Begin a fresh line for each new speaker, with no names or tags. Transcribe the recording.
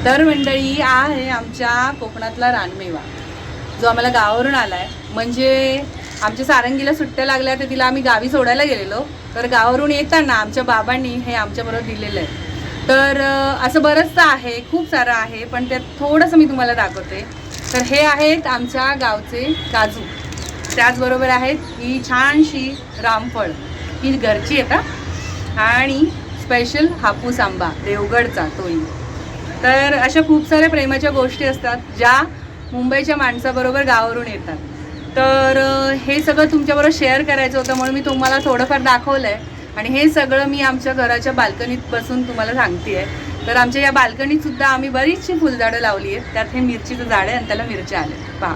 तर मंडळी आहे आमच्या कोकणातला रानमेवा, जो आम्हाला गावावरून आलाय. म्हणजे आमच्या सारंगीला सुट्ट्या लागल्या तर तिला आम्ही गावी सोडायला गेलेलो, तर गावावरून येताना आमच्या बाबांनी हे आमच्याबरोबर दिलेलं आहे. तर असं बरंचसं आहे, खूप सारं आहे, पण त्यात थोडंसं मी तुम्हाला दाखवते. तर हे आहेत आमच्या गावचे काजू, त्याचबरोबर आहेत ही छानशी रामफळ, ही घरची येतात, आणि स्पेशल हापूस आंबा देवगडचा तोही. तर अशा खूप साऱ्या प्रेमाच्या गोष्टी असतात ज्या मुंबईच्या माणसाबरोबर गावावरून येतात. तर हे सगळं तुमच्याबरोबर शेअर करायचं होतं, म्हणून मी तुम्हाला थोडंफार दाखवलं आहे. आणि हे सगळं मी आमच्या घराच्या बाल्कनीत बसून तुम्हाला सांगते आहे. तर आमच्या या बाल्कनीतसुद्धा आम्ही बरीचशी फुलझाडं लावली आहेत. त्यात हे मिरचीचं झाड आहे आणि त्याला मिरच्या आल्या, पहा.